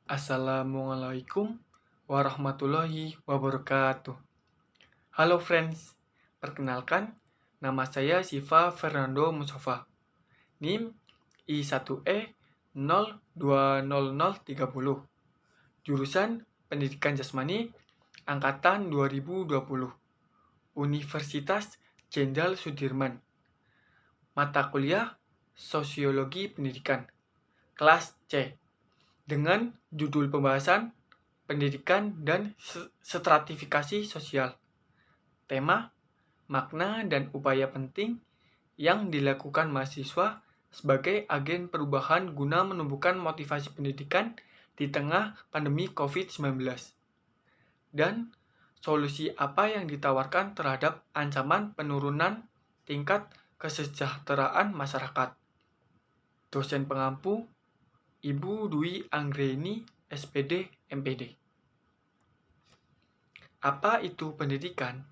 Assalamualaikum warahmatullahi wabarakatuh. Halo friends, perkenalkan nama saya Siva Fernando Mustafa. NIM I1E 020030. Jurusan Pendidikan Jasmani angkatan 2020. Universitas Jenderal Sudirman. Mata kuliah Sosiologi Pendidikan. Kelas C. Dengan judul pembahasan pendidikan dan stratifikasi sosial. Tema, makna dan upaya penting yang dilakukan mahasiswa sebagai agen perubahan guna menumbuhkan motivasi pendidikan di tengah pandemi COVID-19. Dan solusi apa yang ditawarkan terhadap ancaman penurunan tingkat kesejahteraan masyarakat. Dosen pengampu Ibu Dwi Anggreni, SPD, MPD. Apa itu pendidikan?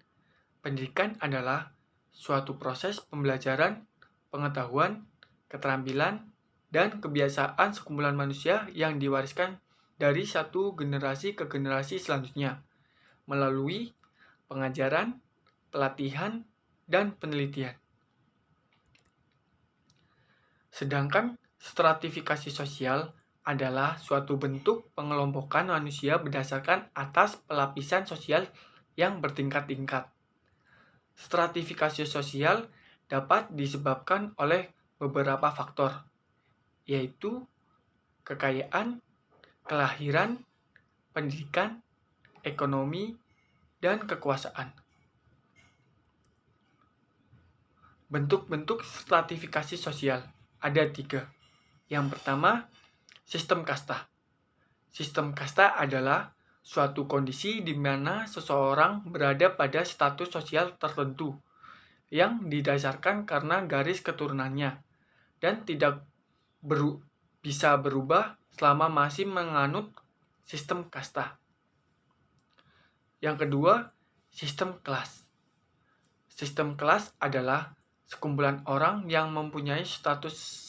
Pendidikan adalah suatu proses pembelajaran, pengetahuan, keterampilan, dan kebiasaan sekumpulan manusia yang diwariskan dari satu generasi ke generasi selanjutnya melalui pengajaran, pelatihan, dan penelitian. Sedangkan stratifikasi sosial adalah suatu bentuk pengelompokan manusia berdasarkan atas pelapisan sosial yang bertingkat-tingkat. Stratifikasi sosial dapat disebabkan oleh beberapa faktor, yaitu kekayaan, kelahiran, pendidikan, ekonomi, dan kekuasaan. Bentuk-bentuk stratifikasi sosial ada 3. Yang pertama, sistem kasta. Sistem kasta adalah suatu kondisi di mana seseorang berada pada status sosial tertentu yang didasarkan karena garis keturunannya dan tidak bisa berubah selama masih menganut sistem kasta. Yang kedua, sistem kelas. Sistem kelas adalah sekumpulan orang yang mempunyai status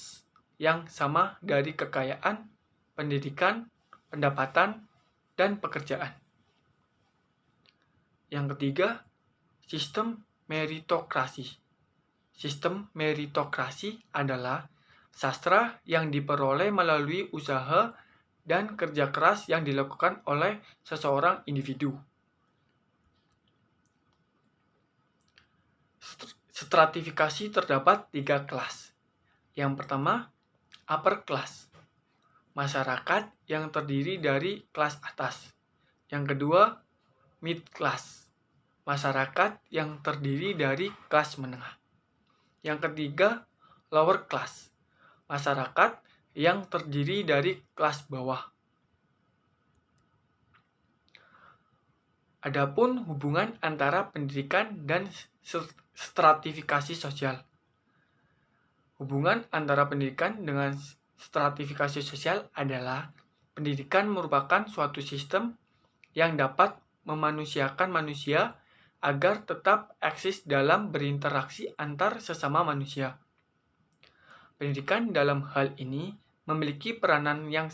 yang sama dari kekayaan, pendidikan, pendapatan, dan pekerjaan. Yang ketiga, sistem meritokrasi. Sistem meritokrasi adalah sastra yang diperoleh melalui usaha dan kerja keras yang dilakukan oleh seseorang individu. Stratifikasi terdapat 3 kelas. Yang pertama, upper class, masyarakat yang terdiri dari kelas atas. Yang kedua, mid class, masyarakat yang terdiri dari kelas menengah. Yang ketiga, lower class, masyarakat yang terdiri dari kelas bawah. Adapun hubungan antara pendidikan dan stratifikasi sosial. Hubungan antara pendidikan dengan stratifikasi sosial adalah pendidikan merupakan suatu sistem yang dapat memanusiakan manusia agar tetap eksis dalam berinteraksi antar sesama manusia. Pendidikan dalam hal ini memiliki peranan yang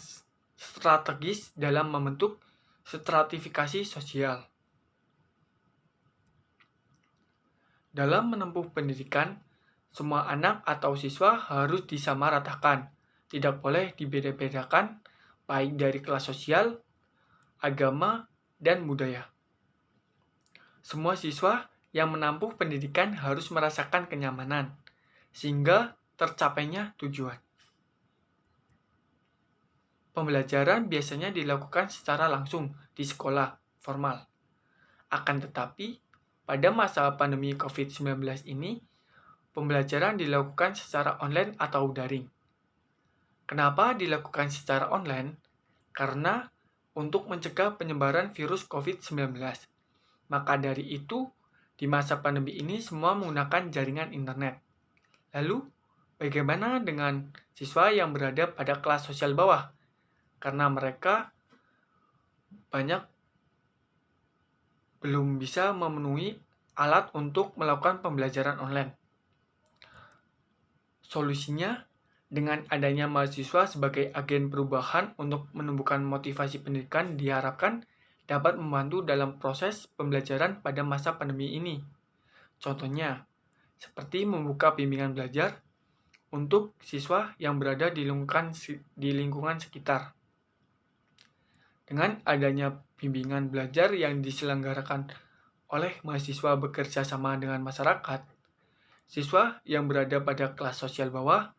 strategis dalam membentuk stratifikasi sosial. Dalam menempuh pendidikan, semua anak atau siswa harus disamaratakan, tidak boleh dibeda-bedakan baik dari kelas sosial, agama, dan budaya. Semua siswa yang menempuh pendidikan harus merasakan kenyamanan, sehingga tercapainya tujuan. Pembelajaran biasanya dilakukan secara langsung di sekolah formal. Akan tetapi, pada masa pandemi COVID-19 ini, pembelajaran dilakukan secara online atau daring. Kenapa dilakukan secara online? Karena untuk mencegah penyebaran virus COVID-19. Maka dari itu, di masa pandemi ini semua menggunakan jaringan internet. Lalu, bagaimana dengan siswa yang berada pada kelas sosial bawah? Karena mereka banyak belum bisa memenuhi alat untuk melakukan pembelajaran online. Solusinya, Dengan adanya mahasiswa sebagai agen perubahan untuk menumbuhkan motivasi pendidikan diharapkan dapat membantu dalam proses pembelajaran pada masa pandemi ini. Contohnya, seperti membuka bimbingan belajar untuk siswa yang berada di lingkungan sekitar. Dengan adanya bimbingan belajar yang diselenggarakan oleh mahasiswa bekerja sama dengan masyarakat, siswa yang berada pada kelas sosial bawah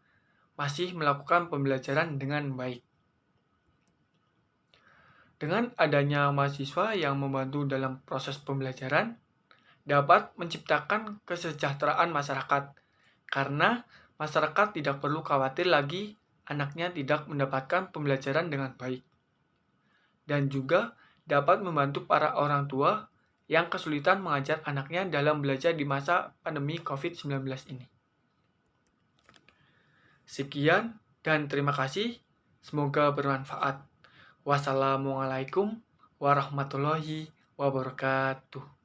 masih melakukan pembelajaran dengan baik. Dengan adanya mahasiswa yang membantu dalam proses pembelajaran, dapat menciptakan kesejahteraan masyarakat, karena masyarakat tidak perlu khawatir lagi anaknya tidak mendapatkan pembelajaran dengan baik. Dan juga dapat membantu para orang tua yang kesulitan mengajar anaknya dalam belajar di masa pandemi COVID-19 ini. Sekian dan terima kasih. Semoga bermanfaat. Wassalamualaikum warahmatullahi wabarakatuh.